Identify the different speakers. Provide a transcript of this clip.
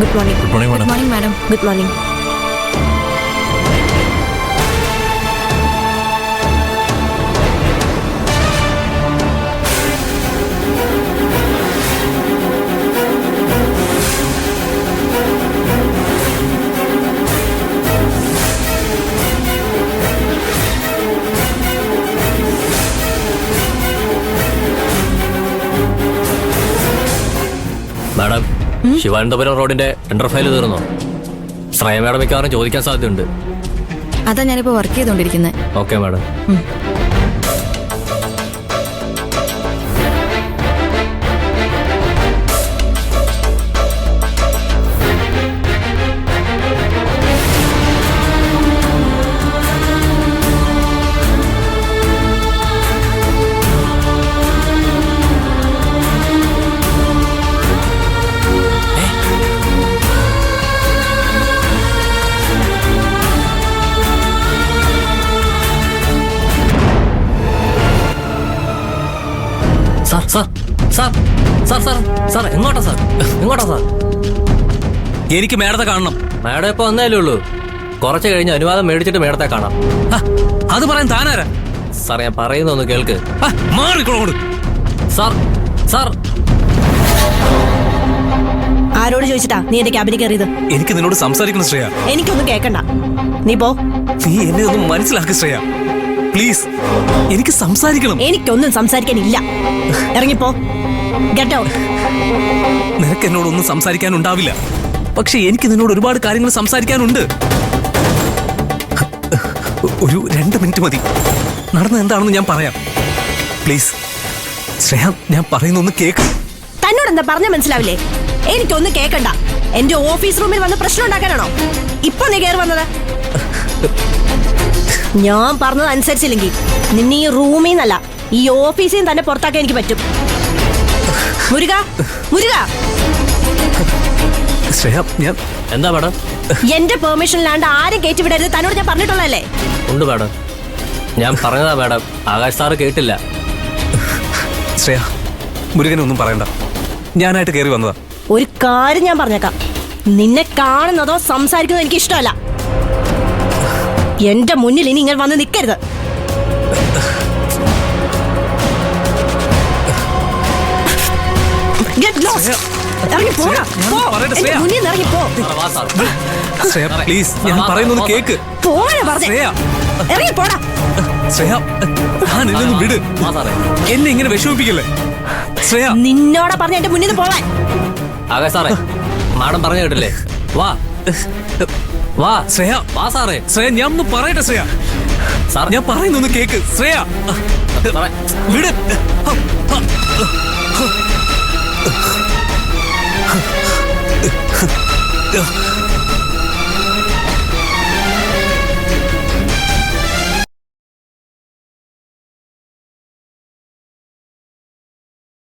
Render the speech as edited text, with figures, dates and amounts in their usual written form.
Speaker 1: Good morning.
Speaker 2: Good morning madam.
Speaker 1: Good morning madam. Good morning.
Speaker 2: Madam, Sivananthapuram റോഡിന്റെ tender file തീർന്നോ? Shreya madam മിക്കവാറും ചോദിക്കാൻ സാധ്യതയുണ്ട്.
Speaker 1: അതാ ഞാനിപ്പോ വർക്ക് ചെയ്തോണ്ടിരിക്കുന്നത്.
Speaker 2: Okay madam. Sir sir sir sir sir sir എങ്ങോട്ടാ സാർ? എങ്ങോട്ടാ സാർ?
Speaker 3: എനിക്ക് മേഡത്തെ കാണണം.
Speaker 2: മാഡം ഇപ്പൊ വന്നേലേ ഉള്ളൂ. കുറച്ച് കഴിഞ്ഞ് അനുവാദം മേടിച്ചിട്ട് മേഡത്തെ കാണാം.
Speaker 3: അത് പറയാൻ താനാരാ?
Speaker 2: സാർ ഞാൻ പറയുന്നൊന്ന് കേൾക്ക്.
Speaker 3: മാറിക്കോളോട്.
Speaker 2: സാർ സാർ
Speaker 4: ആരോട് ചോദിച്ചിട്ടാ നീ എന്റെ ക്യാബിനിൽ കയറിയത്?
Speaker 3: എനിക്ക് നിന്നോട് സംസാരിക്കണം ശ്രേയ.
Speaker 4: എനിക്കൊന്നും കേക്കണ്ട, നീ പോ.
Speaker 3: നീ എന്നെ ഒന്ന് മനസ്സിലാക്ക് ശ്രേയ, പ്ലീസ്. എനിക്ക് സംസാരിക്കണം.
Speaker 4: എനിക്കൊന്നും സംസാരിക്കാനില്ല, ഇറങ്ങിപ്പോ. Get out.
Speaker 3: നിനക്ക് എന്നോടൊന്നും സംസാരിക്കാനുണ്ടാവില്ല, പക്ഷെ എനിക്ക് നിന്നോട് ഒരുപാട് കാര്യങ്ങൾ സംസാരിക്കാനുണ്ട്. ഒരു 2 മിനിറ്റ് മതി. നടന്ന എന്താണെന്ന് ഞാൻ പറയാം. പ്ലീസ് ശ്രേയ, ഞാൻ പറയുന്നൊന്ന് കേക്ക്.
Speaker 4: തന്നോട് എന്താ പറഞ്ഞ മനസ്സിലാവില്ലേ? എനിക്കൊന്നും കേക്കണ്ട. എന്റെ ഓഫീസ് റൂമിൽ വന്ന് പ്രശ്നം ഉണ്ടാക്കാനാണോ ഇപ്പൊ നീ കയറി വന്നത്? ഞാൻ പറഞ്ഞത് അനുസരിച്ചില്ലെങ്കിൽ നിന്നെ ഈ റൂമിൽ നിന്നല്ല, ഈ ഓഫീസിൽ നിന്ന് തന്നെ പുറത്താക്കാൻ എനിക്ക് പറ്റും. മുരുക, മുരുക.
Speaker 3: ശ്രേയ, ഞാൻ
Speaker 2: എന്താ മാഡം?
Speaker 4: എന്റെ പെർമിഷനിലാണ്ട് ആരും കയറ്റി വിടരുത്. തന്നോട് ഞാൻ പറഞ്ഞിട്ടുള്ളതല്ലേ?
Speaker 2: ഉണ്ട് മാഡം, ഞാൻ പറഞ്ഞതാ മാഡം. ആകാശ് സാറ് കേട്ടില്ല.
Speaker 3: ശ്രേയ, മുരുകനെ ഒന്നും പറയണ്ട. ഞാനായിട്ട് കയറി വന്നതാ.
Speaker 4: ഒരു കാര്യം ഞാൻ പറഞ്ഞേക്കാം, നിന്നെ കാണുന്നതോ സംസാരിക്കുന്നതോ എനിക്ക് ഇഷ്ടമല്ല. എന്റെ മുന്നിൽ ഇനി ഇങ്ങനെ വന്ന് നിൽക്കരുത്. ഇറങ്ങി പോടാ, പോ. എന്റെ മുന്നിൽ നിന്ന് ഇറങ്ങി പോ.
Speaker 2: വാ സാർ.
Speaker 3: ശ്രേയ, പ്ലീസ്, ഞാൻ പറയുന്നൊന്ന് കേക്ക്.
Speaker 4: പോരാ പറഞ്ഞേ.
Speaker 3: ശ്രേയ,
Speaker 4: ഇറങ്ങി പോടാ.
Speaker 3: ശ്രേയ, ഞാൻ എന്നെ വിട്.
Speaker 2: വാ സാറേ.
Speaker 3: എന്നെ ഇങ്ങനെ വിഷമിപ്പിക്കല്ലേ ശ്രേയ.
Speaker 4: നിന്നോടാ പറഞ്ഞ എന്റെ മുന്നിൽ നിന്ന് പോവാൻ.
Speaker 2: ആകാശ് സാറേ, മാഡം പറഞ്ഞു കേട്ടില്ലേ? വാ വാ
Speaker 3: ശ്രേയ,
Speaker 2: വാ സാറേ.
Speaker 3: ശ്രേയ, ഞാൻ ഒന്ന് പറയട്ടെ ശ്രേയ.
Speaker 2: സാർ
Speaker 3: ഞാൻ പറയുന്നൊന്ന് കേക്ക് ശ്രേയ.
Speaker 2: സാറേ,
Speaker 3: വിട്.